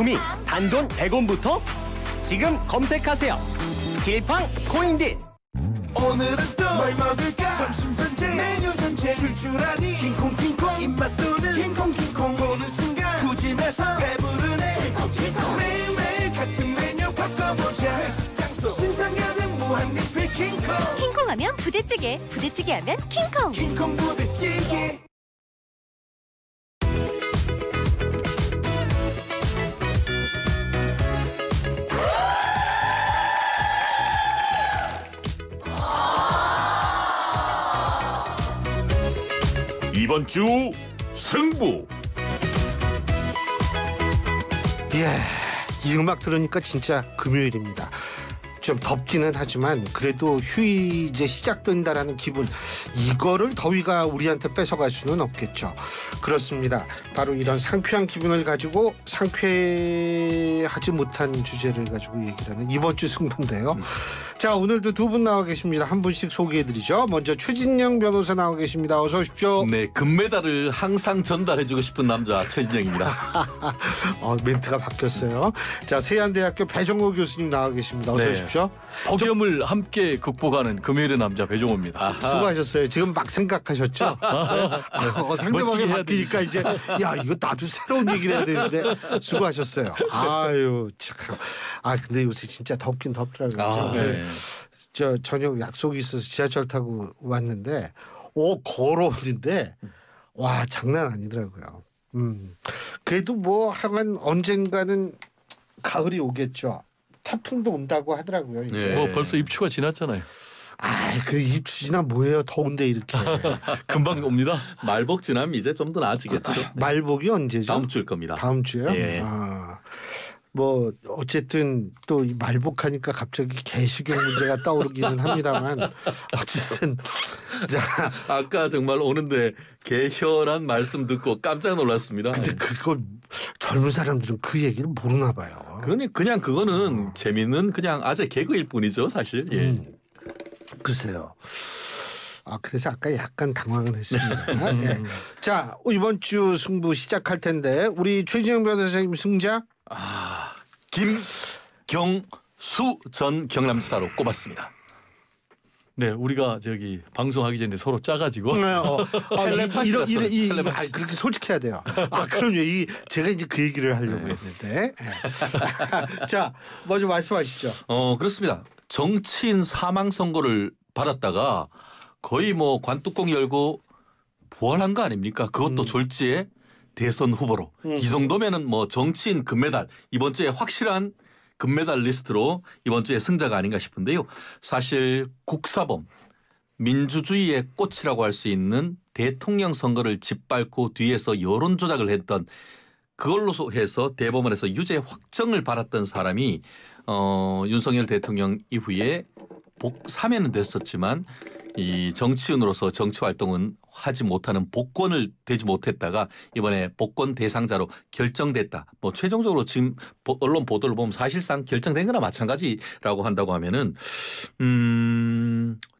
구미 단돈 100원부터 지금 검색하세요. 딜팡 코인딜. 오늘은 또 뭘 먹을까? 점심 전쟁, 메뉴 전쟁, 출출하니 킹콩킹콩 입맛 도는 킹콩킹콩 보는 순간 구집에서 배부르네 킹콩킹콩 매일매일 같은 메뉴 바꿔보자 회식 장소 신상가득 무한리필 킹콩 킹콩하면 부대찌개, 부대찌개하면 킹콩. 킹콩 부대찌개. 이번 주 승부. 예, 이 음악 들으니까 진짜 금요일입니다. 좀 덥기는 하지만 그래도 휴일 이제 시작된다라는 기분, 이거를 더위가 우리한테 뺏어갈 수는 없겠죠. 그렇습니다. 바로 이런 상쾌한 기분을 가지고 상쾌하지 못한 주제를 가지고 얘기를 하는 이번 주 승부인데요. 자, 오늘도 두 분 나와 계십니다. 한 분씩 소개해드리죠. 먼저 최진영 변호사 나와 계십니다. 어서 오십시오. 네, 금메달을 항상 전달해주고 싶은 남자 최진영입니다. 멘트가 바뀌었어요. 자, 세안대학교 배정호 교수님 나와 계십니다. 어서 오십시오. 폭염을 함께 극복하는 금요일의 남자 배종호입니다. 수고하셨어요. 지금 막 생각하셨죠? 상대방이 바뀌니까 이제 야, 이거 나도 새로운 얘기를 해야 되는데 수고하셨어요. 아유 참. 근데 요새 진짜 덥긴 덥더라고요. 네. 저 저녁 약속이 있어서 지하철 타고 왔는데 걸어오는데 와, 장난 아니더라고요. 그래도 뭐 하여간 언젠가는 가을이 오겠죠. 태풍도 온다고 하더라고요. 네. 뭐 벌써 입추가 지났잖아요. 그 입추 지나 뭐예요? 더운데 이렇게. 금방 옵니다. 말복 지나면 이제 좀 더 나아지겠죠. 말복이 언제죠? 다음 주일 겁니다. 다음 주요? 예. 뭐 어쨌든 또 말복하니까 갑자기 개식용 문제가 떠오르기는 합니다만 어쨌든 자, 아까 정말 오는데 개혈한 말씀 듣고 깜짝 놀랐습니다. 근데 그걸 젊은 사람들은 그 얘기를 모르나 봐요. 그냥 그거는 재밌는 그냥 아재 개그일 뿐이죠, 사실. 예. 글쎄요. 그래서 아까 약간 당황은 했습니다. 예. 자, 이번 주 승부 시작할 텐데 우리 최진영 변호사님 승자 김경수 전 경남지사로 꼽았습니다. 네, 우리가 방송하기 전에 서로 짜가지고 그렇게 솔직해야 돼요. 그럼요. 제가 이제 그 얘기를 하려고 했는데. 자, 먼저 말씀하시죠. 그렇습니다. 정치인 사망 선고를 받았다가 거의 뭐 관뚜껑 열고 부활한 거 아닙니까? 그것도 졸지에 대선 후보로. 이 정도면은 뭐 정치인 금메달, 이번 주에 확실한 금메달 리스트로 이번 주에 승자가 아닌가 싶은데요. 사실 국사범, 민주주의의 꽃이라고 할 수 있는 대통령 선거를 짓밟고 뒤에서 여론 조작을 했던, 그걸로 해서 대법원에서 유죄 확정을 받았던 사람이 윤석열 대통령 이후에 사면은 됐었지만 이 정치인으로서 정치 활동은 하지 못하는 복권을 되지 못했다가 이번에 복권 대상자로 결정됐다. 뭐 최종적으로 지금 언론 보도를 보면 사실상 결정된 거나 마찬가지라고 한다고 하면은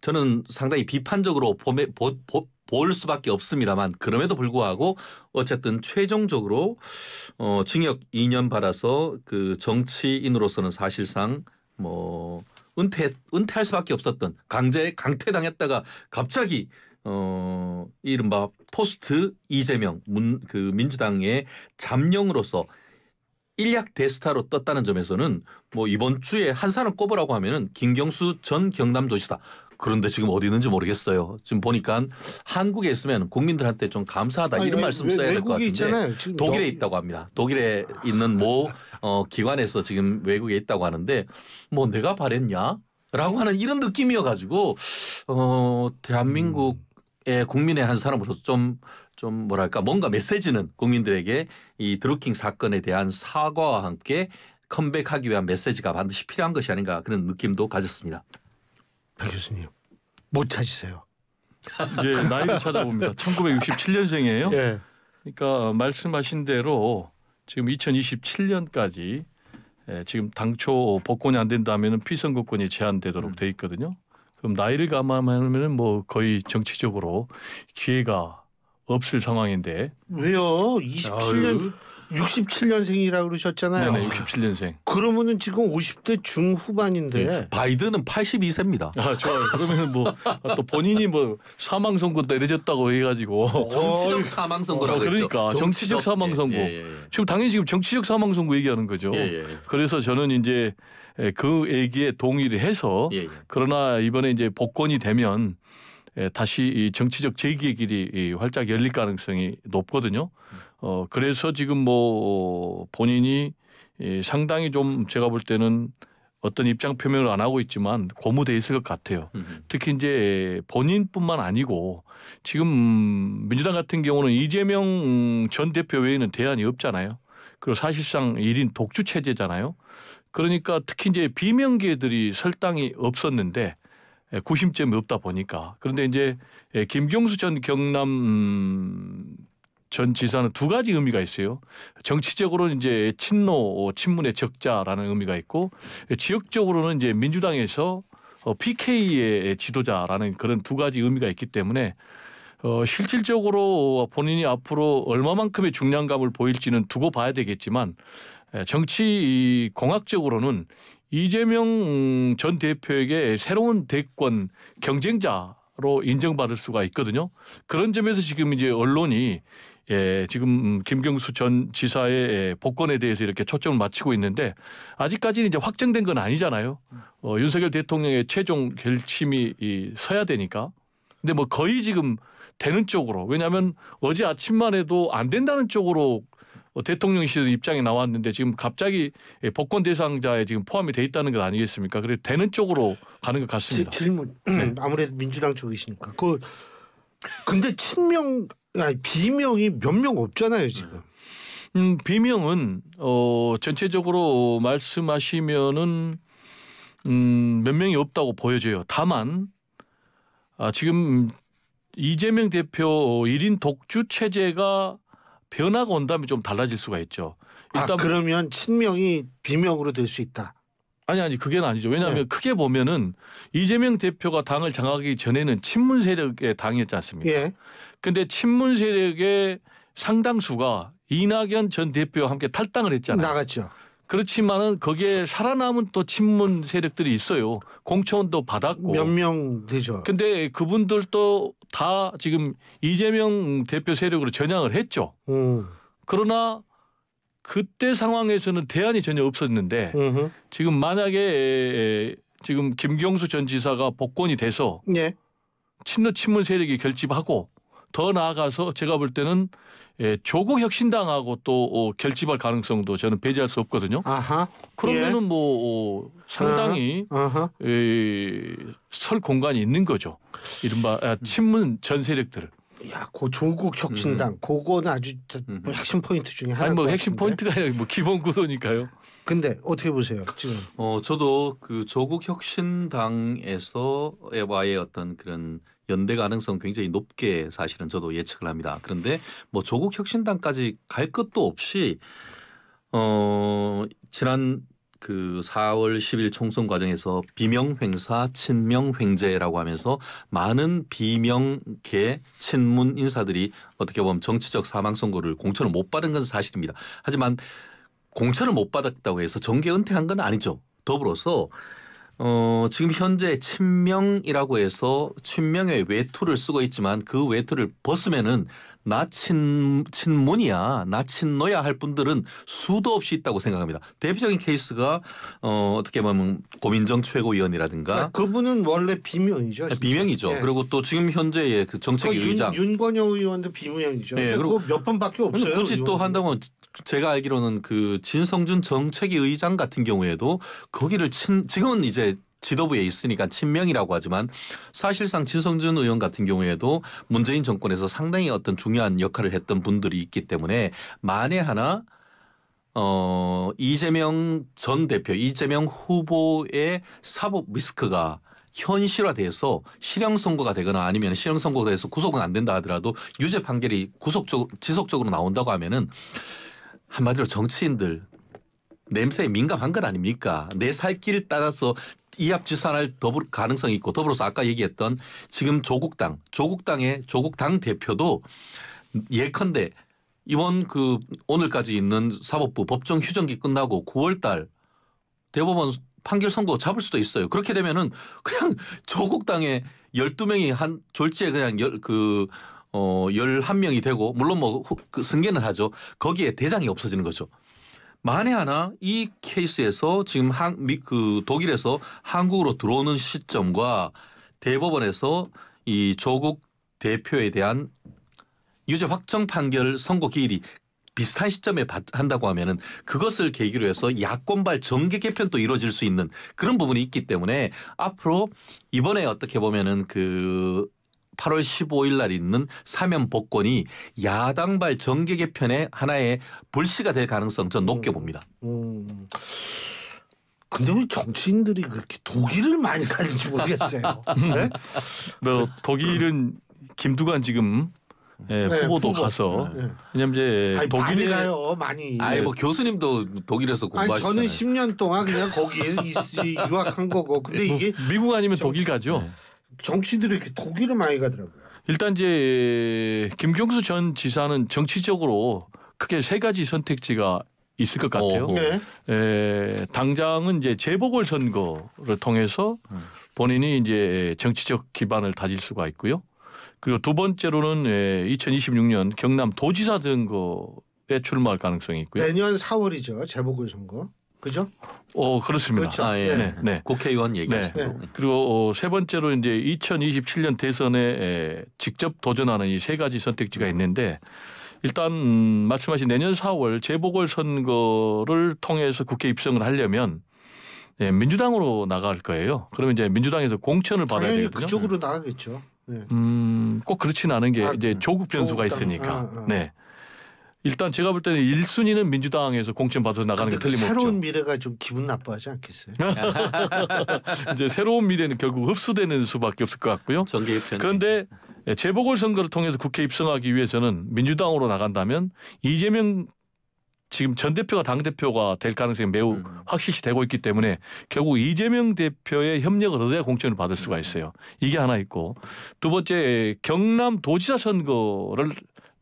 저는 상당히 비판적으로 볼 수밖에 없습니다만, 그럼에도 불구하고 어쨌든 최종적으로 징역 2년 받아서 그 정치인으로서는 사실상 뭐 은퇴할 수밖에 없었던, 강퇴당했다가 갑자기 이른바 포스트 이재명 민주당의 잠룡으로서 일약 대스타로 떴다는 점에서는 뭐 이번 주에 한 사람 꼽으라고 하면은 김경수 전 경남도지사. 그런데 지금 어디 있는지 모르겠어요. 지금 보니까 한국에 있으면 국민들한테 좀 감사하다 이런 말씀 써야 될 것 같은데 있잖아요. 독일에 있다고 합니다. 독일에 있는 모 기관에서 지금 외국에 있다고 하는데 뭐 내가 바랬냐? 라고 하는 이런 느낌이어가지고 대한민국의 국민의 한 사람으로서 좀 뭐랄까 뭔가 메시지는 국민들에게 이 드루킹 사건에 대한 사과와 함께 컴백하기 위한 메시지가 반드시 필요한 것이 아닌가, 그런 느낌도 가졌습니다. 박 교수님 못 찾으세요? 이제 나이를 찾아봅니다. 1967년생이에요. 예. 그러니까 말씀하신 대로 지금 2027년까지 지금 당초 복권이 안 된다면 피선거권이 제한되도록 돼 있거든요. 그럼 나이를 감안하면 뭐 거의 정치적으로 기회가 없을 상황인데. 왜요? 67년생이라고 그러셨잖아요. 네네, 67년생. 그러면은 지금 50대 중후반인데. 네. 바이든은 82세입니다. 아, 좋아요. 그러면 뭐 또 본인이 뭐 사망 선고 때려졌다고 해가지고 정치적 사망 선고라고 그러니까 했죠. 정치적 사망 선고. 지금 당연히 지금 정치적 사망 선고 얘기하는 거죠. 그래서 저는 이제 그 얘기에 동의를 해서 그러나 이번에 이제 복권이 되면 다시 이 정치적 재기의 길이 활짝 열릴 가능성이 높거든요. 그래서 지금 뭐 본인이 상당히 좀 제가 볼 때는 어떤 입장 표명을 안 하고 있지만 고무돼 있을 것 같아요. 특히 이제 본인뿐만 아니고 지금 민주당 같은 경우는 이재명 전 대표 외에는 대안이 없잖아요. 그리고 사실상 1인 독주 체제잖아요. 그러니까 특히 이제 비명계들이 설당이 없었는데 구심점이 없다 보니까. 그런데 이제 김경수 전 경남 전 지사는 두 가지 의미가 있어요. 정치적으로는 이제 친노 친문의 적자라는 의미가 있고 지역적으로는 이제 민주당에서 PK의 지도자라는 그런 두 가지 의미가 있기 때문에 실질적으로 본인이 앞으로 얼마만큼의 중량감을 보일지는 두고 봐야 되겠지만 정치 공학적으로는 이재명 전 대표에게 새로운 대권 경쟁자로 인정받을 수가 있거든요. 그런 점에서 지금 이제 언론이 지금 김경수 전 지사의 복권에 대해서 이렇게 초점을 맞추고 있는데 아직까지는 이제 확정된 건 아니잖아요. 윤석열 대통령의 최종 결심이 서야 되니까. 근데 뭐 거의 지금 되는 쪽으로 왜냐하면 어제 아침만 해도 안 된다는 쪽으로 대통령실 입장이 나왔는데 지금 갑자기 복권 대상자에 지금 포함이 돼 있다는 것 아니겠습니까? 그래 되는 쪽으로 가는 것 같습니다. 질문. 아무래도 민주당 쪽이시니까. 근데 친명 아니 비명이 몇 명 없잖아요 지금. 비명은 전체적으로 말씀하시면은 몇 명이 없다고 보여져요. 다만 지금 이재명 대표 1인 독주 체제가 변화가 온다면 좀 달라질 수가 있죠. 일단 그러면 친명이 비명으로 될 수 있다. 아니 그게는 아니죠. 왜냐하면 크게 보면은 이재명 대표가 당을 장악하기 전에는 친문 세력의 당이었지 않습니까? 그런데 친문 세력의 상당수가 이낙연 전 대표와 함께 탈당을 했잖아요. 나갔죠. 그렇지만은 거기에 살아남은 또 친문 세력들이 있어요. 공천도 받았고 몇 명 되죠. 근데 그분들도 다 지금 이재명 대표 세력으로 전향을 했죠. 그러나 그때 상황에서는 대안이 전혀 없었는데 지금 만약에 지금 김경수 전 지사가 복권이 돼서 친노 친문 세력이 결집하고 더 나아가서 제가 볼 때는 조국 혁신당하고 또 결집할 가능성도 저는 배제할 수 없거든요. 그러면은 뭐 상당히 설 공간이 있는 거죠. 이른바 친문 전 세력들을. 야, 그 조국 혁신당, 그거는 아주 핵심 포인트 중에 하나. 아니 뭐 핵심 포인트가 아니라 뭐 기본 구도니까요. 근데 어떻게 보세요 지금? 저도 그 조국 혁신당에서와의 어떤 그런 연대 가능성 굉장히 높게 사실은 저도 예측을 합니다. 그런데 뭐 조국 혁신당까지 갈 것도 없이 지난 그 4월 10일 총선 과정에서 비명횡사 친명횡재라고 하면서 많은 비명계 친문 인사들이 어떻게 보면 정치적 사망 선고를 공천을 못 받은 건 사실입니다. 하지만 공천을 못 받았다고 해서 정계 은퇴한 건 아니죠. 더불어서 지금 현재 친명이라고 해서 친명의 외투를 쓰고 있지만 그 외투를 벗으면은 나 친문이야, 나 친노야 할 분들은 수도 없이 있다고 생각합니다. 대표적인 케이스가 어떻게 보면 고민정 최고위원이라든가 그분은 원래 비명이죠. 진짜. 비명이죠. 그리고 또 지금 현재의 그 정책위 의장 윤건영 의원도 비명이죠. 그리고 몇 번밖에 없어요. 굳이 또 한다면 제가 알기로는 그 진성준 정책위 의장 같은 경우에도 거기를 지금은 이제 지도부에 있으니까 친명이라고 하지만 사실상 진성준 의원 같은 경우에도 문재인 정권에서 상당히 어떤 중요한 역할을 했던 분들이 있기 때문에 만에 하나 이재명 전 대표, 이재명 후보의 사법 리스크가 현실화돼서 실형 선고가 되거나 아니면 실형 선고가 돼서 구속은 안 된다 하더라도 유죄 판결이 지속적으로 나온다고 하면은 한마디로 정치인들 냄새에 민감한 것 아닙니까? 내 살 길 따라서 이합지산할 가능성이 있고 더불어서 아까 얘기했던 지금 조국당의 조국당 대표도 예컨대 이번 그 오늘까지 있는 사법부 법정 휴정기 끝나고 9월달 대법원 판결 선고 잡을 수도 있어요. 그렇게 되면은 그냥 조국 당의 12명이 한 졸지에 그냥 11명이 되고 물론 뭐 그 승계는 하죠. 거기에 대장이 없어지는 거죠. 만에 하나 이 케이스에서 지금 독일에서 한국으로 들어오는 시점과 대법원에서 이 조국 대표에 대한 유죄 확정 판결 선고 기일이 비슷한 시점에 한다고 하면은 그것을 계기로 해서 야권발 정계 개편도 이루어질 수 있는 그런 부분이 있기 때문에 앞으로 이번에 어떻게 보면은 그 8월 15일 날 있는 사면 복권이 야당발 정계 개편의 하나의 불씨가 될 가능성 전 높게 봅니다. 근데 왜 정치인들이 그렇게 독일을 많이 가는지 모르겠어요. 네? 뭐 독일은 김두관 지금 후보도 후보. 가서 왜냐면 이제 많이 독일에 가요, 많이. 아니 뭐 교수님도 독일에서 공부하시잖아요. 저는 10년 동안 그냥 거기에 유학한 거고. 근데 이게 미국 아니면 독일 가죠. 정치인들이 이렇게 독일을 많이 가더라고요. 일단 이제 김경수 전 지사는 정치적으로 크게 세 가지 선택지가 있을 것 같아요. 네. 당장은 이제 재보궐 선거를 통해서 본인이 이제 정치적 기반을 다질 수가 있고요. 그리고 두 번째로는 2026년 경남 도지사 선거에 출마할 가능성이 있고요. 내년 4월이죠. 재보궐선거. 그죠? 그렇습니다. 그렇죠. 아, 예. 네, 네. 국회의원 얘기하시는 네. 그리고 세 번째로 이제 2027년 대선에 직접 도전하는 이 세 가지 선택지가 있는데 일단 말씀하신 내년 4월 재보궐 선거를 통해서 국회 입성을 하려면 민주당으로 나갈 거예요. 그러면 이제 민주당에서 공천을 받아야 당연히 되거든요. 그쪽으로 나가겠죠. 네. 꼭 그렇지는 않은 게 이제 조국 변수가 조국 당. 있으니까. 네. 일단 제가 볼 때는 1순위는 민주당에서 공천 받아서 나가는 게 근데 그 틀림없죠. 새로운 미래가 좀 기분 나빠하지 않겠어요? 이제 새로운 미래는 결국 흡수되는 수밖에 없을 것 같고요. 정계 개편. 그런데 재보궐 선거를 통해서 국회 입성하기 위해서는 민주당으로 나간다면 이재명 지금 전 대표가 당 대표가 될 가능성이 매우 확실시되고 있기 때문에 결국 이재명 대표의 협력을 얻어야 공천을 받을 수가 있어요. 이게 하나 있고 두 번째 경남 도지사 선거를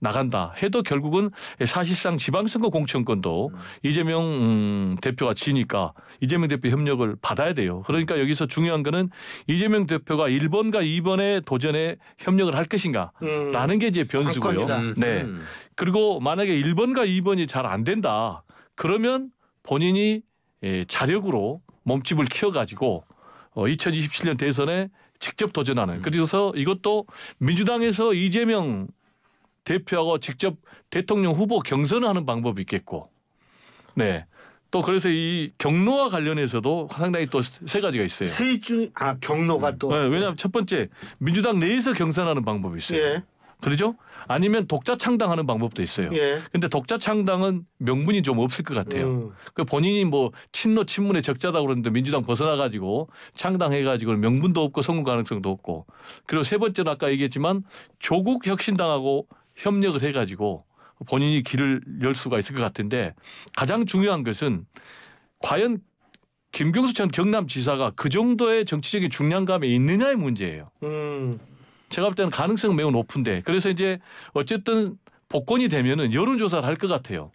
나간다 해도 결국은 사실상 지방선거 공천권도 이재명 대표가 지니까 이재명 대표 협력을 받아야 돼요. 그러니까 여기서 중요한 거는 이재명 대표가 1번과 2번의 도전에 협력을 할 것인가 라는 게 이제 변수고요. 관건이다. 네. 그리고 만약에 1번과 2번이 잘 안 된다 그러면 본인이 자력으로 몸집을 키워가지고 2027년 대선에 직접 도전하는 그래서 이것도 민주당에서 이재명 대표하고 직접 대통령 후보 경선을 하는 방법이 있겠고, 네. 또 그래서 이 경로와 관련해서도 상당히 또 세 가지가 있어요. 셋 중 경로가 또. 네, 왜냐하면 첫 번째 민주당 내에서 경선하는 방법이 있어요. 예. 그렇죠? 아니면 독자 창당하는 방법도 있어요. 예. 근데 독자 창당은 명분이 좀 없을 것 같아요. 그 본인이 뭐 친문의 적자다 그러는데 민주당 벗어나가지고 창당해가지고 명분도 없고 성공 가능성도 없고 그리고 세 번째는 아까 얘기했지만 조국 혁신당하고 협력을 해가지고 본인이 길을 열 수가 있을 것 같은데 가장 중요한 것은 과연 김경수 전 경남지사가 그 정도의 정치적인 중량감이 있느냐의 문제예요. 제가 볼 때는 가능성은 매우 높은데 그래서 이제 어쨌든 복권이 되면은 여론조사를 할 것 같아요.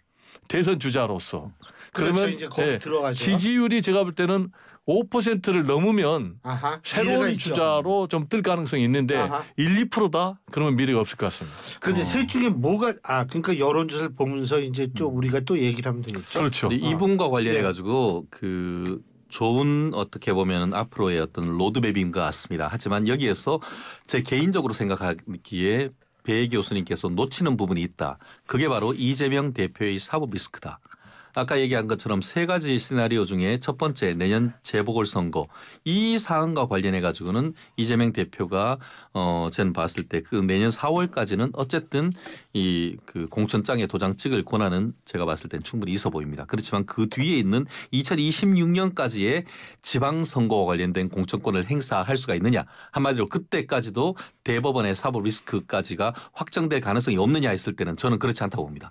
대선 주자로서. 그렇죠. 그러면 이제 거기 들어가죠. 지지율이 제가 볼 때는 5%를 넘으면 미래가 새로운 있죠. 주자로 좀 뜰 가능성이 있는데 아하. 1, 2%다? 그러면 미래가 없을 것 같습니다. 근데 셋 중에 뭐가 그러니까 여론조사를 보면서 이제 좀 우리가 또 얘기를 하면 되겠죠. 그렇죠. 근데 이분과 관련해 가지고 그 좋은 어떻게 보면 앞으로의 어떤 로드맵인 것 같습니다. 하지만 여기에서 제 개인적으로 생각하기에 배 교수님께서 놓치는 부분이 있다. 그게 바로 이재명 대표의 사법 리스크다. 아까 얘기한 것처럼 세 가지 시나리오 중에 첫 번째 내년 재보궐선거 이 사안과 관련해 가지고는 이재명 대표가 저는 봤을 때 그 내년 4월까지는 어쨌든 이 그 공천장에 도장 찍을 권한은 제가 봤을 땐 충분히 있어 보입니다. 그렇지만 그 뒤에 있는 2026년까지의 지방선거와 관련된 공천권을 행사할 수가 있느냐 한마디로 그때까지도 대법원의 사법 리스크까지가 확정될 가능성이 없느냐 했을 때는 저는 그렇지 않다고 봅니다.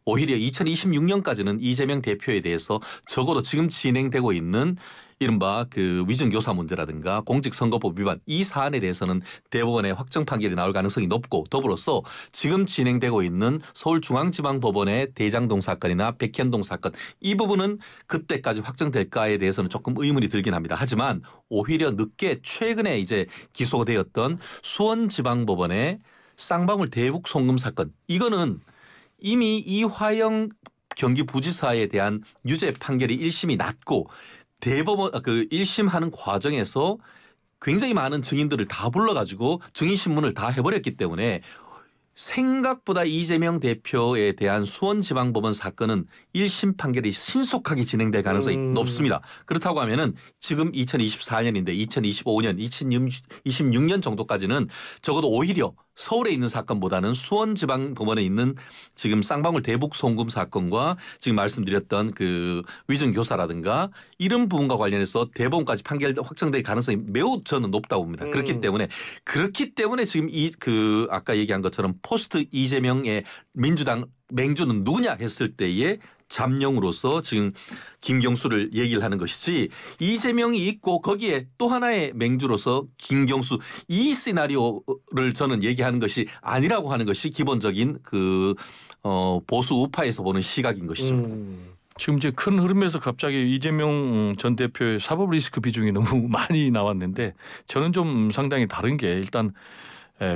오히려 2026년까지는 이재명 대표에 대해서 적어도 지금 진행되고 있는 이른바 그 위증교사 문제라든가 공직선거법 위반 이 사안에 대해서는 대법원의 확정 판결이 나올 가능성이 높고 더불어서 지금 진행되고 있는 서울중앙지방법원의 대장동 사건이나 백현동 사건 이 부분은 그때까지 확정될까에 대해서는 조금 의문이 들긴 합니다. 하지만 오히려 늦게 최근에 이제 기소가 되었던 수원지방법원의 쌍방울 대북 송금 사건 이거는 이미 이화영 경기부지사에 대한 유죄 판결이 1심이 났고 대법원 그 1심 하는 과정에서 굉장히 많은 증인들을 다 불러가지고 증인 신문을 다 해버렸기 때문에 생각보다 이재명 대표에 대한 수원지방법원 사건은 1심 판결이 신속하게 진행될 가능성이 높습니다. 그렇다고 하면은 지금 2024년인데 2025년, 2026년 정도까지는 적어도 오히려 서울에 있는 사건보다는 수원지방법원에 있는 지금 쌍방울 대북 송금 사건과 지금 말씀드렸던 그 위증교사라든가 이런 부분과 관련해서 대법원까지 판결 확정될 가능성이 매우 저는 높다고 봅니다. 그렇기 때문에 지금 이 그 아까 얘기한 것처럼 포스트 이재명의 민주당 맹주는 누구냐 했을 때에 잠룡으로서 지금 김경수를 얘기를 하는 것이지 이재명이 있고 거기에 또 하나의 맹주로서 김경수 이 시나리오를 저는 얘기하는 것이 아니라고 하는 것이 기본적인 그 보수 우파에서 보는 시각인 것이죠. 지금 이제 큰 흐름에서 갑자기 이재명 전 대표의 사법 리스크 비중이 너무 많이 나왔는데 저는 좀 상당히 다른 게 일단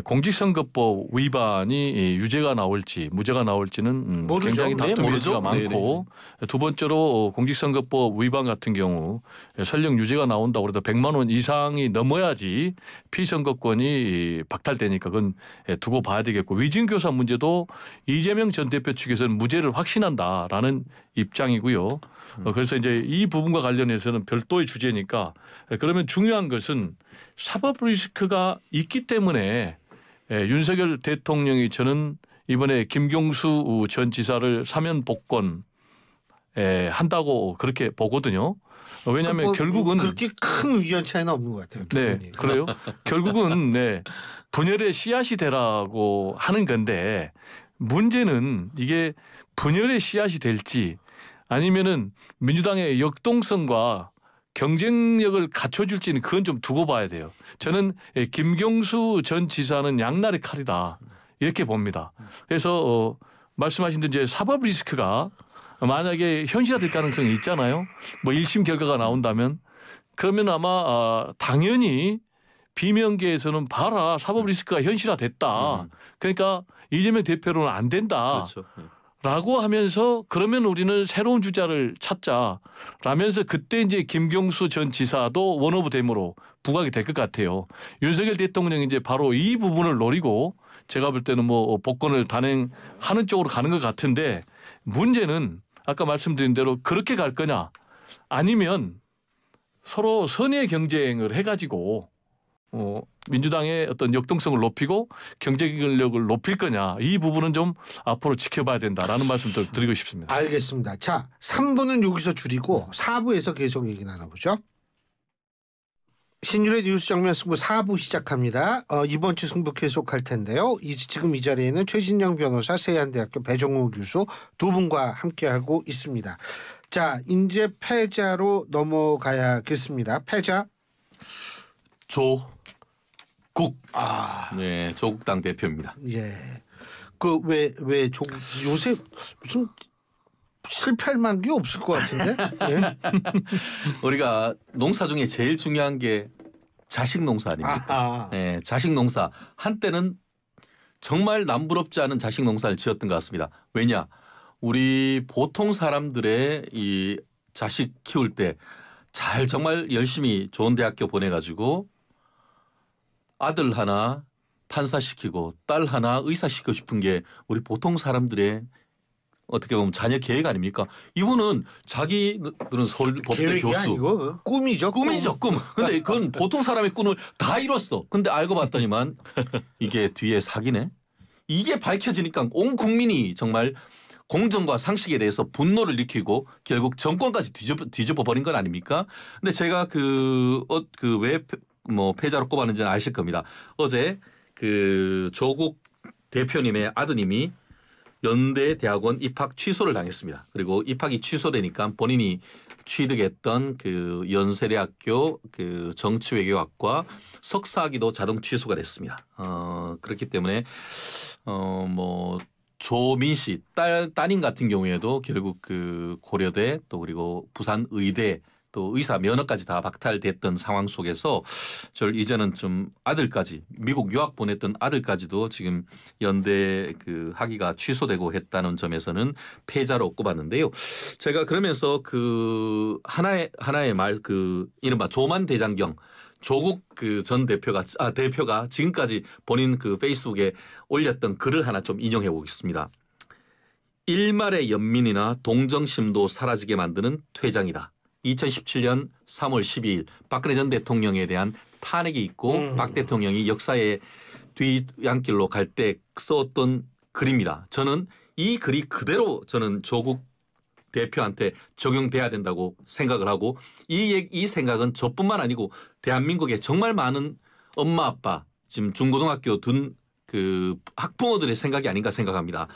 공직선거법 위반이 유죄가 나올지 무죄가 나올지는 굉장히 다툼의 여지가 많고 두 번째로 공직선거법 위반 같은 경우 설령 유죄가 나온다고 해도 100만 원 이상이 넘어야지 피선거권이 박탈되니까 그건 두고 봐야 되겠고 위증교사 문제도 이재명 전 대표 측에서는 무죄를 확신한다라는 입장이고요. 그래서 이제 이 부분과 관련해서는 별도의 주제니까 그러면 중요한 것은 사법 리스크가 있기 때문에 윤석열 대통령이 저는 이번에 김경수 전 지사를 사면 복권 한다고 그렇게 보거든요. 왜냐하면 결국은 그렇게 큰 의견 차이는 없는 것 같아요. 네, 그래요. 결국은 분열의 씨앗이 되라고 하는 건데 문제는 이게 분열의 씨앗이 될지 아니면은 민주당의 역동성과 경쟁력을 갖춰줄지는 그건 좀 두고 봐야 돼요. 저는 김경수 전 지사는 양날의 칼이다 이렇게 봅니다. 그래서 말씀하신 대로 이제 사법 리스크가 만약에 현실화될 가능성이 있잖아요. 뭐 1심 결과가 나온다면 그러면 아마 당연히 비명계에서는 봐라 사법 리스크가 현실화됐다. 그러니까 이재명 대표로는 안 된다. 그렇죠. 라고 하면서 그러면 우리는 새로운 주자를 찾자 라면서 그때 이제 김경수 전 지사도 원오브 댐으로 부각이 될 것 같아요. 윤석열 대통령이 이제 바로 이 부분을 노리고 제가 볼 때는 뭐 복권을 단행하는 쪽으로 가는 것 같은데 문제는 아까 말씀드린 대로 그렇게 갈 거냐 아니면 서로 선의의 경쟁을 해가지고 민주당의 어떤 역동성을 높이고 경쟁력을 높일 거냐 이 부분은 좀 앞으로 지켜봐야 된다라는 말씀도 드리고 싶습니다. 알겠습니다. 자, 3부는 여기서 줄이고 4부에서 계속 얘기 나눠보죠. 신율의 뉴스 정면 승부 4부 시작합니다. 이번 주 승부 계속할 텐데요. 지금 이 자리에는 최진영 변호사, 세안대학교 배종우 교수 두 분과 함께하고 있습니다. 자, 이제 패자로 넘어가야겠습니다. 패자 조국. 네, 조국당 대표입니다. 예. 왜 조국 요새 무슨 실패할 만한 게 없을 것 같은데? 예? 우리가 농사 중에 제일 중요한 게 자식 농사 아닙니까? 네, 자식 농사. 한때는 정말 남부럽지 않은 자식 농사를 지었던 것 같습니다. 왜냐? 우리 보통 사람들의 이 자식 키울 때 잘 정말 열심히 좋은 대학교 보내가지고 아들 하나 판사시키고 딸 하나 의사시키고 싶은 게 우리 보통 사람들의 어떻게 보면 자녀 계획 아닙니까? 이분은 자기들은 서울법대 교수. 아니고 꿈이죠. 꿈이죠, 꿈. 근데 그건 보통 사람의 꿈을 다 이뤘어. 근데 알고 봤더니만 이게 뒤에 사기네. 이게 밝혀지니까 온 국민이 정말 공정과 상식에 대해서 분노를 일으키고 결국 정권까지 뒤집어 버린 건 아닙니까? 근데 제가 왜 패자로 꼽았는지는 아실 겁니다. 어제 그 조국 대표님의 아드님이 연대 대학원 입학 취소를 당했습니다. 그리고 입학이 취소되니까 본인이 취득했던 그 연세대학교 그 정치외교학과 석사학위도 자동 취소가 됐습니다. 그렇기 때문에 뭐 조민 씨 따님 같은 경우에도 결국 그 고려대 또 그리고 부산 의대 또 의사 면허까지 다 박탈됐던 상황 속에서 이제는 좀 아들까지 미국 유학 보냈던 아들까지도 지금 연대 그 학위가 취소되고 했다는 점에서는 패자로 꼽았는데요. 제가 그러면서 그 하나의 말 그 이른바 조만 대장경 조국 그 전 대표가 지금까지 본인 그 페이스북에 올렸던 글을 하나 좀 인용해 보겠습니다. 일말의 연민이나 동정심도 사라지게 만드는 퇴장이다. 2017년 3월 12일 박근혜 전 대통령에 대한 탄핵이 있고 박 대통령이 역사의 뒤안길로 갈 때 썼던 글입니다. 저는 이 글이 그대로 저는 조국 대표한테 적용돼야 된다고 생각을 하고 이 생각은 저뿐만 아니고 대한민국의 정말 많은 엄마 아빠 지금 중고등학교 둔 그 학부모들의 생각이 아닌가 생각합니다.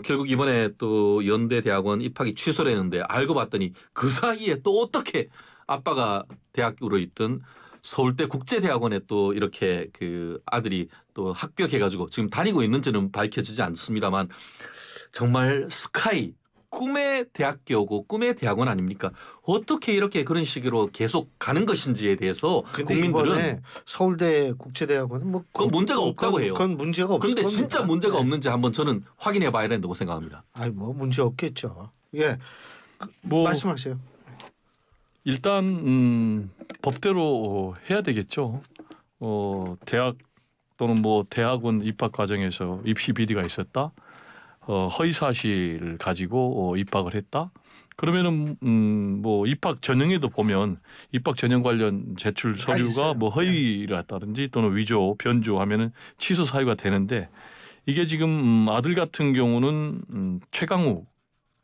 결국 이번에 또 연대 대학원 입학이 취소됐는데 알고 봤더니 그 사이에 또 어떻게 아빠가 대학교로 있던 서울대 국제대학원에 또 이렇게 그 아들이 또 합격해가지고 지금 다니고 있는지는 밝혀지지 않습니다만 정말 스카이 꿈의 대학교고 꿈의 대학원 아닙니까? 어떻게 이렇게 그런 식으로 계속 가는 것인지에 대해서 국민들은 서울대 국제대학원은 뭐 그건 문제가 없다고 해요. 그건 문제가 없을 그런데 겁니다. 진짜 문제가 없는지 한번 저는 확인해 봐야 된다고 생각합니다. 아이 뭐 문제 없겠죠. 예, 뭐 말씀하세요. 일단 법대로 해야 되겠죠. 대학 또는 뭐 대학원 입학 과정에서 입시 비리가 있었다. 허위 사실을 가지고 입학을 했다. 그러면은 뭐 입학 전형에도 보면 입학 전형 관련 제출 서류가 뭐 허위라든지 또는 위조, 변조하면은 취소 사유가 되는데 이게 지금 아들 같은 경우는 최강욱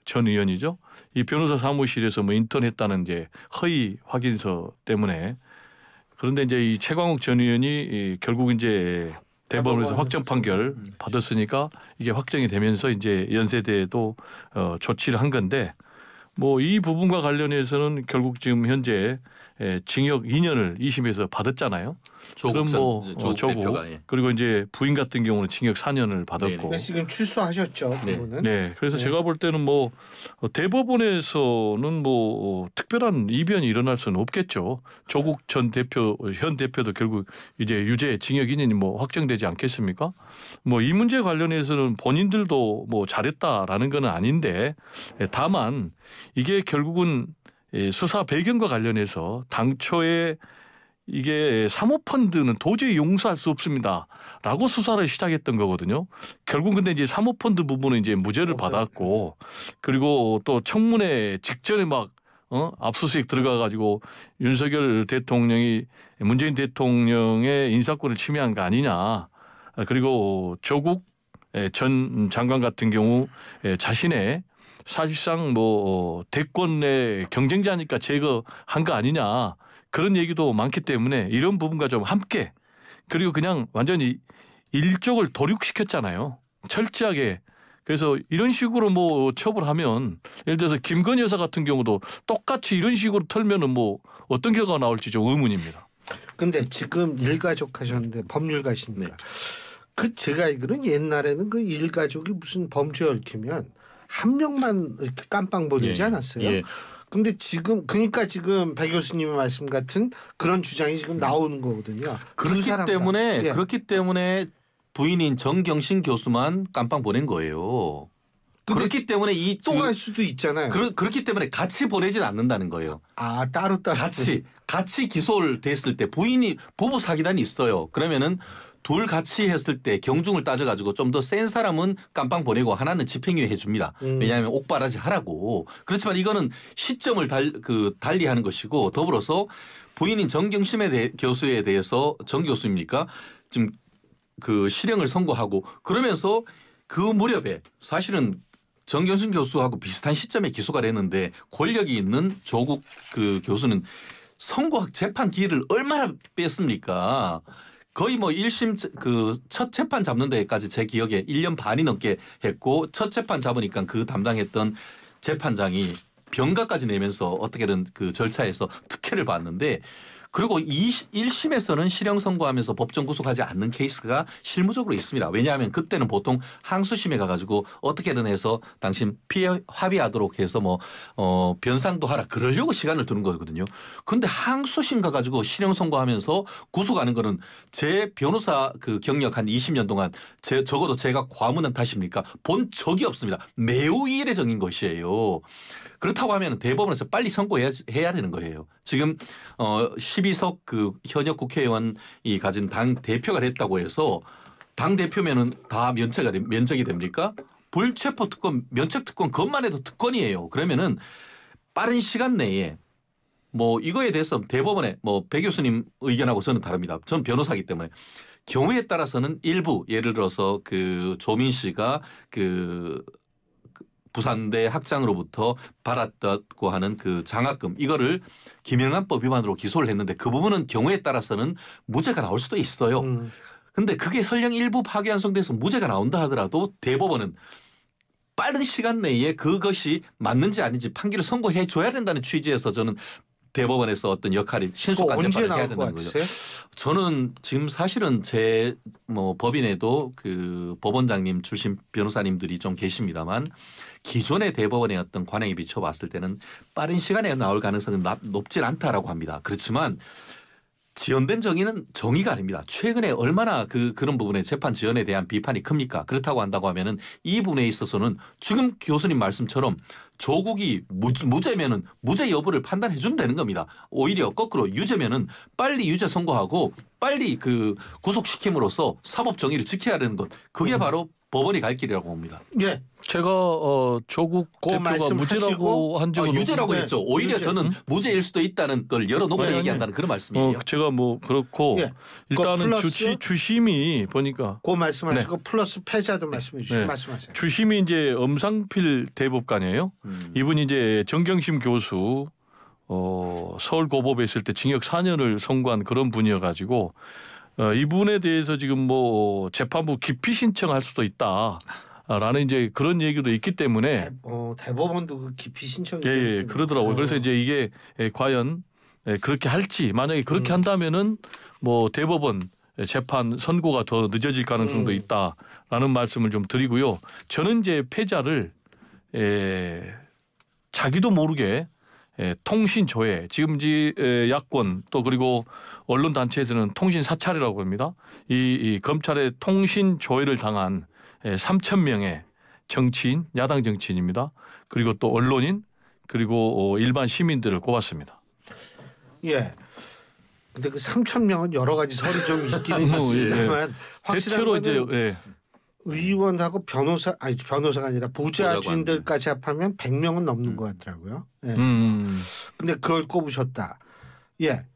전 의원이죠. 이 변호사 사무실에서 뭐 인턴했다는 이제 허위 확인서 때문에 그런데 이제 이 최강욱 전 의원이 결국 이제 대법원에서 확정 판결 받았으니까 이게 확정이 되면서 이제 연세대도 조치를 한 건데 뭐 이 부분과 관련해서는 결국 지금 현재 징역 2년을 2심에서 받았잖아요. 그럼 뭐 조국 그리고 이제 부인 같은 경우는 징역 4년을 받았고. 네, 지금 출소하셨죠, 그분은. 네, 그래서 제가 볼 때는 뭐 대법원에서는 뭐 특별한 이변이 일어날 수는 없겠죠. 조국 전 대표 현 대표도 결국 이제 유죄 징역 2년이 뭐 확정되지 않겠습니까? 뭐 이 문제 관련해서는 본인들도 뭐 잘했다라는 건 아닌데 다만 이게 결국은 수사 배경과 관련해서 당초에 이게 사모펀드는 도저히 용서할 수 없습니다라고 수사를 시작했던 거거든요. 결국 근데 이제 사모펀드 부분은 이제 무죄를 받았고 그리고 또 청문회 직전에 막 압수수색 들어가가지고 윤석열 대통령이 문재인 대통령의 인사권을 침해한 거 아니냐. 그리고 조국 전 장관 같은 경우 자신의 사실상 뭐 대권의 경쟁자니까 제거한 거 아니냐 그런 얘기도 많기 때문에 이런 부분과 좀 함께 그리고 그냥 완전히 일족을 도륙시켰잖아요. 철저하게. 그래서 이런 식으로 뭐 처벌하면 예를 들어서 김건희 여사 같은 경우도 똑같이 이런 식으로 털면은 뭐 어떤 결과가 나올지 좀 의문입니다. 근데 지금 일가족 하셨는데 법률가시니까 그 제가 알기로는 옛날에는 그 일가족이 무슨 범죄 얽히면 한 명만 이렇게 깜빵 보내지 않았어요. 예. 근데 지금 그러니까 지금 배 교수님의 말씀 같은 그런 주장이 지금 나오는 거거든요. 그렇기 때문에 부인인 정경심 교수만 깜빵 보낸 거예요. 그렇기 때문에 또 갈 수도 있잖아요. 그렇기 때문에 같이 보내진 않는다는 거예요. 아 따로 같이 기소를 됐을 때 부인이 부부 사기단이 있어요. 그러면은 둘 같이 했을 때 경중을 따져가지고 좀 더 센 사람은 깜빵 보내고 하나는 집행유예 해줍니다. 왜냐하면 옥바라지 하라고. 그렇지만 이거는 시점을 달리하는 것이고 더불어서 부인인 정경심 교수에 대해서 정 교수입니까? 지금 그 실형을 선고하고 그러면서 그 무렵에 사실은 정경심 교수하고 비슷한 시점에 기소가 됐는데 권력이 있는 조국 그 교수는 선고 재판 기회를 얼마나 뺐습니까? 거의 뭐 1심 그 첫 재판 잡는 데까지 제 기억에 1년 반이 넘게 했고 첫 재판 잡으니까 그 담당했던 재판장이 병가까지 내면서 어떻게든 그 절차에서 특혜를 받는데 그리고 1심에서는 실형 선고하면서 법정 구속하지 않는 케이스가 실무적으로 있습니다. 왜냐하면 그때는 보통 항소심에 가가지고 어떻게든 해서 당신 피해 합의하도록 해서 뭐 변상도 하라 그러려고 시간을 두는 거거든요. 그런데 항소심 가가지고 실형 선고하면서 구속하는 거는 제 변호사 그 경력 한 20년 동안 적어도 제가 과문한 탓입니까? 본 적이 없습니다. 매우 이례적인 것이에요. 그렇다고 하면 대법원에서 빨리 선고해야 되는 거예요. 지금 12석 그 현역 국회의원이 가진 당 대표가 됐다고 해서 당 대표면은 다 면책이 됩니까? 불체포 특권, 면책 특권 그것만 해도 특권이에요. 그러면은 빠른 시간 내에 뭐 이거에 대해서 대법원에 뭐 배 교수님 의견하고 저는 다릅니다. 전 변호사이기 때문에 경우에 따라서는 일부 예를 들어서 그 조민 씨가 그 부산대 학장으로부터 받았다고 하는 그 장학금 이거를 김영란법 위반으로 기소를 했는데 그 부분은 경우에 따라서는 무죄가 나올 수도 있어요. 근데 그게 설령 일부 파기환송돼서 무죄가 나온다 하더라도 대법원은 빠른 시간 내에 그것이 맞는지 아닌지 판결을 선고해 줘야 된다는 취지에서 저는 대법원에서 어떤 역할이 신속한 재판을 해야 된다는 거죠. 저는 지금 사실은 제 뭐 법인에도 그 법원장님 출신 변호사님들이 좀 계십니다만 기존의 대법원의 어떤 관행에 비춰봤을 때는 빠른 시간에 나올 가능성은 높진 않다라고 합니다. 그렇지만 지연된 정의는 정의가 아닙니다. 최근에 얼마나 그런 부분에 재판 지연에 대한 비판이 큽니까? 그렇다고 한다고 하면은 이 부분에 있어서는 지금 교수님 말씀처럼 조국이 무죄면은 무죄 여부를 판단해 주면 되는 겁니다. 오히려 거꾸로 유죄면은 빨리 유죄 선고하고 빨리 그 구속시킴으로써 사법 정의를 지켜야 되는 것. 그게 바로 법원이 갈 길이라고 봅니다. 예. 제가 조국 대표가 무죄라고 한 적은 유죄라고 했죠. 오히려 유죄. 저는 무죄일 수도 있다는 걸 열어놓고 얘기한다는 그런 말씀이에요. 제가 뭐 그렇고 예. 일단은 플러스 주심이 보니까 그 말씀하시고 플러스 패자도 말씀해 주시고 네. 말씀하세요. 주심이 이제 엄상필 대법관이에요. 이분이 이제 정경심 교수 서울고법에 있을 때 징역 4년을 선고한 그런 분이어가지고 이분에 대해서 지금 뭐 재판부 기피 신청할 수도 있다. 라는 이제 그런 얘기도 있기 때문에 대법원도 그 기피 신청이 예, 그러더라고요. 그래서 이제 이게 과연 그렇게 할지 만약에 그렇게 한다면은 뭐 대법원 재판 선고가 더 늦어질 가능성도 있다라는 말씀을 좀 드리고요. 저는 이제 패자를 자기도 모르게 통신 조회 지금 야권 또 그리고 언론 단체에서는 통신 사찰이라고 합니다. 이 검찰의 통신 조회를 당한 3,000명의 정치인, 야당 정치인입니다. 그리고 또 언론인 그리고 일반 시민들을 꼽았습니다. 예. 근데 그 3,000명은 여러 가지 설이 좀 있기는 있습니다만 확실한 대체로 거는 이제 의원하고 변호사가 아니라 보좌진들까지 합하면 100명은 넘는 것 같더라고요. 예. 근데 그걸 꼽으셨다. 예.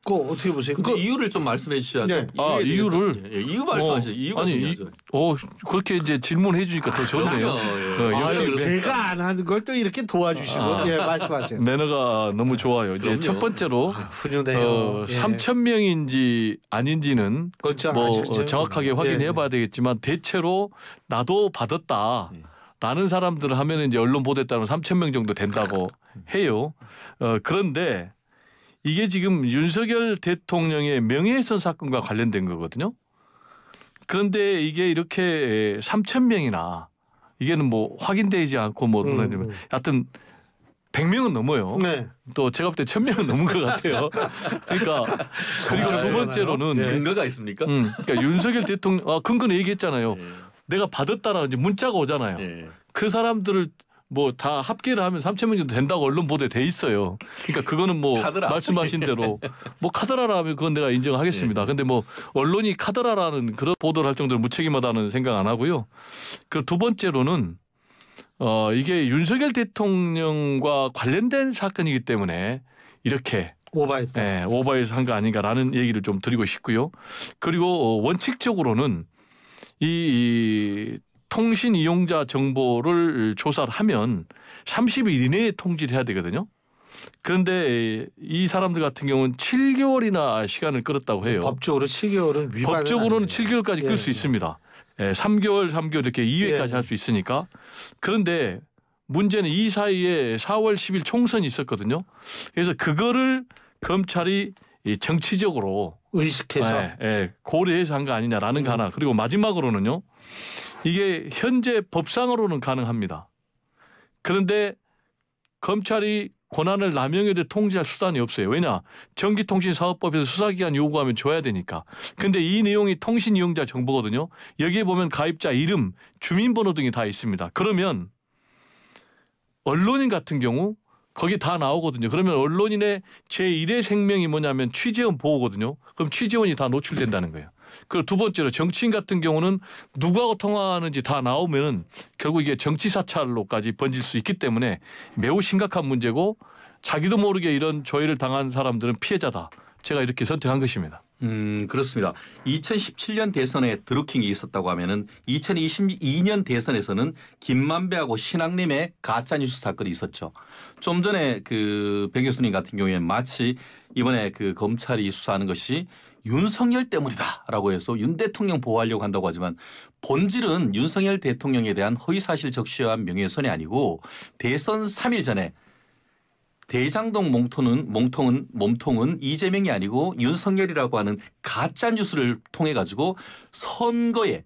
그거 어떻게 보세요? 그 이유를 좀 말씀해 주셔야죠. 네. 이유를 이유 말씀하세요. 이유가 중요하죠. 그렇게 이제 질문해 주니까 더 좋네요. 역시 제가 안 하는 걸 또 이렇게 도와주시고 예, 말씀하세요. 매너가 너무 좋아요. 이제 첫 번째로 훌륭해요. 3,000명인지 아닌지는 뭐 정확하게 확인해봐야 되겠지만 대체로 나도 받았다. 라는 사람들을 하면 이제 언론 보도에 따르면 3,000명 정도 된다고 해요. 그런데 이게 지금 윤석열 대통령의 명예훼손 사건과 관련된 거거든요. 그런데 이게 이렇게 3,000명이나 이게는 뭐 확인되지 않고 뭐 하여튼 100명은 넘어요. 네. 또 제가 볼 때 1,000명은 넘은 것 같아요. 그러니까 그리고 두 번째로는 근거가 있습니까? 그러니까 윤석열 대통령 근거는 얘기했잖아요. 내가 받았다라는 이제 문자가 오잖아요. 그 사람들을 뭐 다 합계를 하면 3,000명 정도 된다고 언론 보도에 돼 있어요. 그러니까 그거는 뭐 말씀하신 대로 뭐 카더라라 하면 그건 내가 인정하겠습니다. 근데 뭐 언론이 카더라라는 그런 보도를 할 정도로 무책임하다는 생각 안 하고요. 그 두 번째로는 이게 윤석열 대통령과 관련된 사건이기 때문에 이렇게 오바했다. 오바해서 한 거 아닌가라는 얘기를 좀 드리고 싶고요. 그리고 원칙적으로는 이 통신 이용자 정보를 조사를 하면 30일 이내에 통지를 해야 되거든요. 그런데 이 사람들 같은 경우는 7개월이나 시간을 끌었다고 해요. 법적으로 7개월은 위반. 법적으로는 7개월까지 끌 수 있습니다. 3개월 이렇게 2회까지 할 수 있으니까. 그런데 문제는 이 사이에 4월 10일 총선이 있었거든요. 그래서 그거를 검찰이 정치적으로 의식해서 고려해서 한 거 아니냐라는 거 하나. 그리고 마지막으로는요. 이게 현재 법상으로는 가능합니다. 그런데 검찰이 권한을 남용해도 통지할 수단이 없어요. 왜냐? 전기통신사업법에서 수사기관 요구하면 줘야 되니까. 근데 이 내용이 통신 이용자 정보거든요. 여기에 보면 가입자 이름, 주민번호 등이 다 있습니다. 그러면 언론인 같은 경우 거기 다 나오거든요. 그러면 언론인의 제1의 생명이 뭐냐면 취재원 보호거든요. 그럼 취재원이 다 노출된다는 거예요. 그리고 두 번째로 정치인 같은 경우는 누구하고 통화하는지 다 나오면 결국 이게 정치 사찰로까지 번질 수 있기 때문에 매우 심각한 문제고 자기도 모르게 이런 조회를 당한 사람들은 피해자다. 제가 이렇게 선택한 것입니다. 그렇습니다. 2017년 대선에 드루킹이 있었다고 하면은 2022년 대선에서는 김만배하고 신학님의 가짜뉴스 사건이 있었죠. 좀 전에 그 배 교수님 같은 경우에는 마치 이번에 그 검찰이 수사하는 것이 윤석열 때문이다라고 해서 윤 대통령 보호하려고 한다고 하지만 본질은 윤석열 대통령에 대한 허위사실 적시한 명예훼손이 아니고 대선 3일 전에 대장동 몸통은 이재명이 아니고 윤석열이라고 하는 가짜 뉴스를 통해 가지고 선거에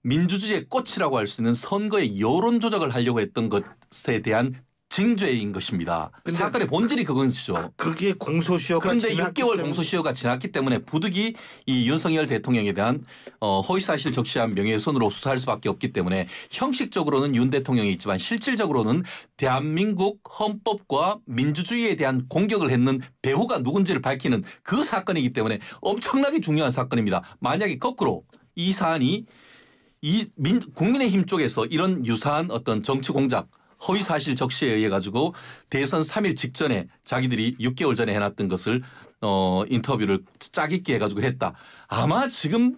민주주의의 꽃이라고 할 수 있는 선거의 여론 조작을 하려고 했던 것에 대한 징죄인 것입니다. 사건의 본질이 그것이죠. 그게 공소시효가 그런데 6개월 공소시효가 지났기 때문에 부득이 이 윤석열 대통령에 대한 허위사실 적시한 명예훼손으로 수사할 수밖에 없기 때문에 형식적으로는 윤 대통령이 있지만 실질적으로는 대한민국 헌법과 민주주의에 대한 공격을 했는 배후가 누군지를 밝히는 그 사건이기 때문에 엄청나게 중요한 사건입니다. 만약에 거꾸로 이 사안이 국민의힘 쪽에서 이런 유사한 어떤 정치 공작 허위사실 적시에 의해 가지고 대선 3일 직전에 자기들이 6개월 전에 해놨던 것을 인터뷰를 짜깁기 해가지고 했다. 아마 지금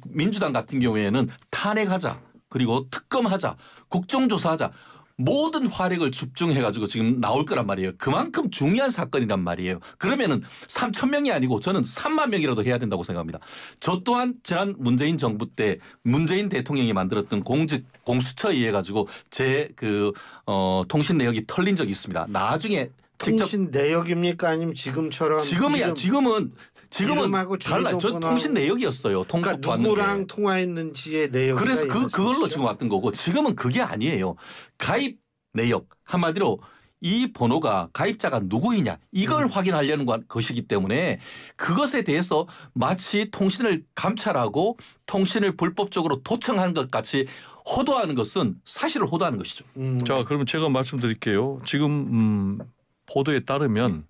민주당 같은 경우에는 탄핵하자 그리고 특검하자 국정조사하자 모든 화력을 집중해가지고 지금 나올 거란 말이에요. 그만큼 중요한 사건이란 말이에요. 그러면은 3천 명이 아니고 저는 3만 명이라도 해야 된다고 생각합니다. 저 또한 지난 문재인 정부 때 문재인 대통령이 만들었던 공수처에 의해 가지고 제 통신 내역이 털린 적이 있습니다. 나중에 통신 내역입니까 아니면 지금처럼 지금은 달라요. 저 통신 내역이었어요. 그러니까 누구랑 통화했는지의 내역. 그래서 그걸로 지금 왔던 거고 지금은 그게 아니에요. 가입 내역 한마디로 이 번호가 가입자가 누구이냐 이걸 확인하려는 것이기 때문에 그것에 대해서 마치 통신을 감찰하고 통신을 불법적으로 도청한 것 같이 호도하는 것은 사실을 호도하는 것이죠. 자, 그러면 제가 말씀드릴게요. 지금 보도에 따르면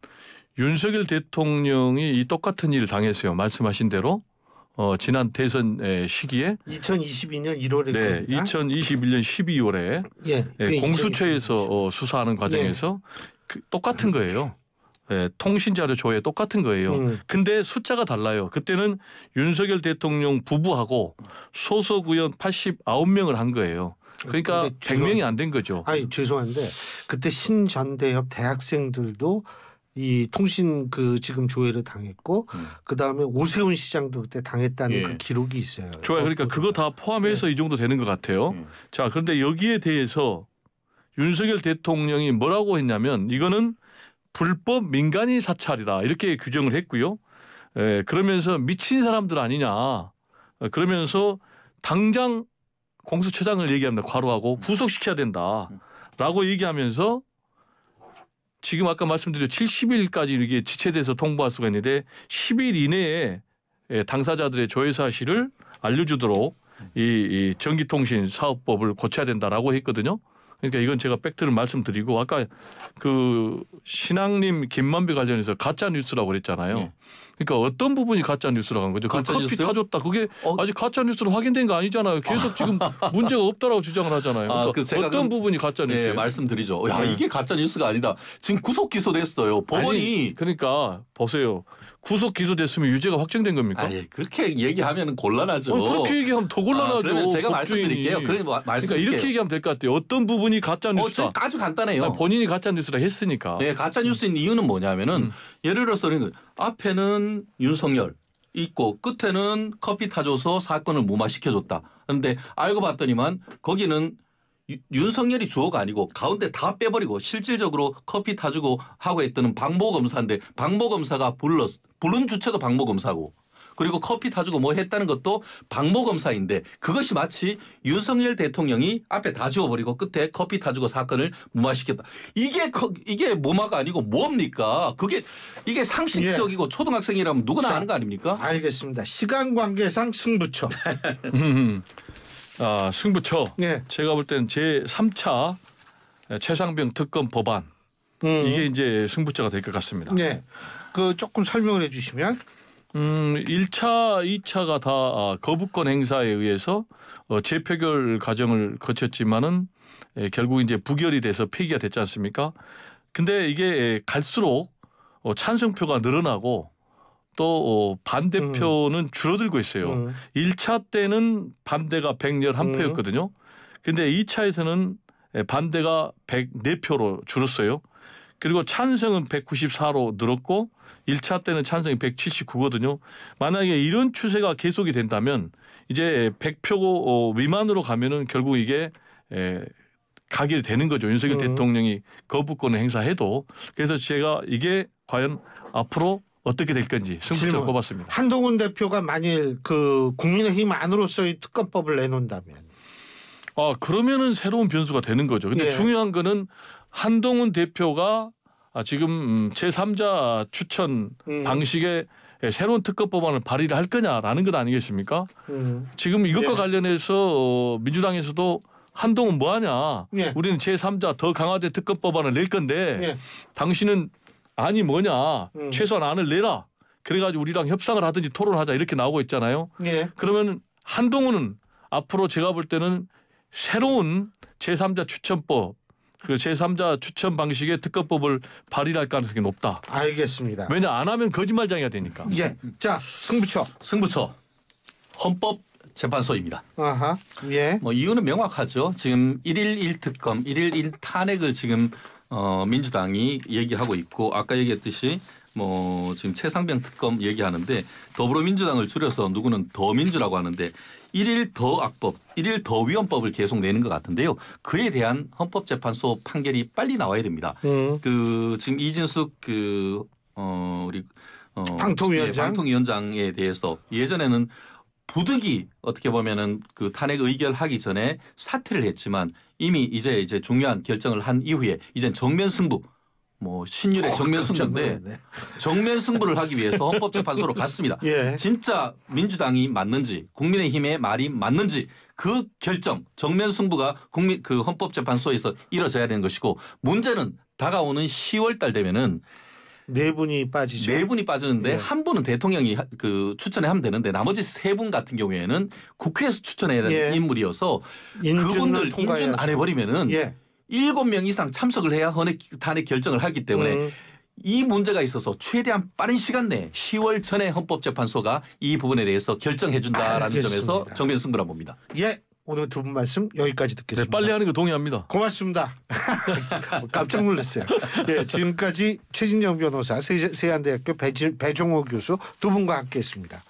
윤석열 대통령이 이 똑같은 일을 당했어요. 말씀하신 대로 지난 대선 시기에 2022년 1월에 네, 2021년 12월에 공수처에서 수사하는 과정에서 똑같은 거예요. 통신자료 조회 똑같은 거예요. 근데 숫자가 달라요. 그때는 윤석열 대통령 부부하고 소속 의원 89명을 한 거예요. 그러니까 100명이 안 된 거죠. 아니 죄송한데 그때 신전대협 대학생들도 이 통신 지금 조회를 당했고 그 다음에 오세훈 시장도 그때 당했다는 그 기록이 있어요. 좋아요. 그러니까 그거 다 포함해서 이 정도 되는 것 같아요. 자, 그런데 여기에 대해서 윤석열 대통령이 뭐라고 했냐면 이거는 불법 민간인 사찰이다 이렇게 규정을 했고요. 그러면서 미친 사람들 아니냐. 그러면서 당장 공수처장을 얘기합니다. 과로하고 구속시켜야 된다라고 얘기하면서 지금 아까 말씀드린 70일까지 이게 지체돼서 통보할 수가 있는데 10일 이내에 당사자들의 조회 사실을 알려주도록 이 전기통신 사업법을 고쳐야 된다라고 했거든요. 그러니까 이건 제가 팩트를 말씀드리고 아까 그 신앙님 김만배 관련해서 가짜 뉴스라고 그랬잖아요. 네. 그러니까 어떤 부분이 가짜 뉴스라고 한 거죠? 그 커피 타줬다. 그게 아직 가짜 뉴스로 확인된 거 아니잖아요. 계속 지금 문제가 없다라고 주장을 하잖아요. 그러니까 제가 어떤 부분이 가짜 뉴스예요? 네, 말씀드리죠. 야, 이게 가짜 뉴스가 아니다. 지금 구속 기소됐어요. 법원이. 아니, 그러니까 보세요. 구속 기소됐으면 유죄가 확정된 겁니까? 아니, 그렇게 얘기하면 곤란하죠. 그렇게 얘기하면 더 곤란하죠. 그러면 제가 말씀드릴게요. 그러니까 이렇게 얘기하면 될 것 같아요. 어떤 부분이 본인이 가짜 뉴스다. 아주 간단해요. 본인이 가짜 뉴스라 했으니까. 네, 가짜 뉴스인 이유는 뭐냐면은 예를 들어서 앞에는 윤석열 있고 끝에는 커피 타줘서 사건을 무마시켜줬다. 그런데 알고 봤더니만 거기는 윤석열이 주어가 아니고 가운데 다 빼버리고 실질적으로 커피 타주고 하고 했던 박모 검사인데 박모 검사가 부른 주체도 박모 검사고 그리고 커피 타주고 뭐 했다는 것도 박모 검사인데 그것이 마치 윤석열 대통령이 앞에 다 지워버리고 끝에 커피 타주고 사건을 무마시켰다. 이게 무마가 아니고 뭡니까? 이게 상식적이고 초등학생이라면 누구나 아는 거 아닙니까? 알겠습니다. 시간 관계상 승부처. 승부처. 네. 제가 볼 땐 제3차 최상병 특검 법안 이게 이제 승부처가 될 것 같습니다. 네. 그 조금 설명을 해주시면. 1차, 2차가 다 거부권 행사에 의해서 재표결 과정을 거쳤지만은 결국 이제 부결이 돼서 폐기가 됐지 않습니까? 근데 이게 갈수록 찬성표가 늘어나고 또 반대표는 줄어들고 있어요. 1차 때는 반대가 111표였거든요. 근데 2차에서는 반대가 104표로 줄었어요. 그리고 찬성은 194로 늘었고 1차 때는 찬성이 179거든요. 만약에 이런 추세가 계속이 된다면 이제 100표 미만으로 가면은 결국 이게 가결이 되는 거죠. 윤석열 대통령이 거부권을 행사해도. 그래서 제가 이게 과연 앞으로 어떻게 될 건지 승부처를 꼽았습니다. 한동훈 대표가 만일 그 국민의힘 안으로서의 특검법을 내놓는다면. 그러면은 새로운 변수가 되는 거죠. 근데 예. 중요한 거는 한동훈 대표가 지금 제3자 추천 방식의 새로운 특검법안을 발의를 할 거냐라는 것 아니겠습니까? 지금 이것과 예. 관련해서 민주당에서도 한동훈 뭐하냐? 예. 우리는 제3자 더 강화된 특검법안을 낼 건데 예. 당신은 안이 뭐냐? 최소한 안을 내라. 그래가지고 우리랑 협상을 하든지 토론하자 이렇게 나오고 있잖아요. 예. 그러면 한동훈은 앞으로 제가 볼 때는 새로운 제3자 추천법 그 제3자 추천 방식의 특검법을 발의할 가능성이 높다. 알겠습니다. 왜냐 안 하면 거짓말장이가 되니까. 예. 자, 승부처. 헌법재판소입니다. 아하. 예. 뭐 이유는 명확하죠. 지금 1일 1특검, 1일 1탄핵을 지금 민주당이 얘기하고 있고 아까 얘기했듯이 뭐 지금 최상병 특검 얘기하는데 더불어민주당을 줄여서 누구는 더민주라고 하는데 1일 더 악법, 1일 더 위헌법을 계속 내는 것 같은데요. 그에 대한 헌법재판소 판결이 빨리 나와야 됩니다. 그 지금 이진숙 우리 방통위원장? 방통위원장에 대해서 예전에는 부득이 어떻게 보면은 그 탄핵 의결하기 전에 사퇴를 했지만 이미 이제 중요한 결정을 한 이후에 이젠 정면 승부 뭐 신율의 정면 승부인데 정면 승부를 하기 위해서 헌법재판소로 갔습니다. 예. 진짜 민주당이 맞는지 국민의힘의 말이 맞는지 그 결정 정면 승부가 그 헌법재판소에서 이뤄져야 되는 것이고 문제는 다가오는 10월 달 되면은 네 분이 빠지죠. 네 분이 빠지는데 예. 한 분은 대통령이 그 추천하면 되는데 나머지 세 분 같은 경우에는 국회에서 추천해야 되는 예. 인물이어서 인준을 그분들 통과해야죠. 인준 안 해버리면은 예. 7명 이상 참석을 해야 탄핵 결정을 하기 때문에 이 문제가 있어서 최대한 빠른 시간 내에 10월 전에 헌법재판소가 이 부분에 대해서 결정해 준다라는 알겠습니다. 점에서 정면 승부라 봅니다. 예. 오늘 두 분 말씀 여기까지 네, 듣겠습니다. 빨리 하는 거 동의합니다. 고맙습니다. 깜짝 놀랐어요. 네, 지금까지 최진영 변호사, 세안대학교 배종호 교수 두 분과 함께했습니다.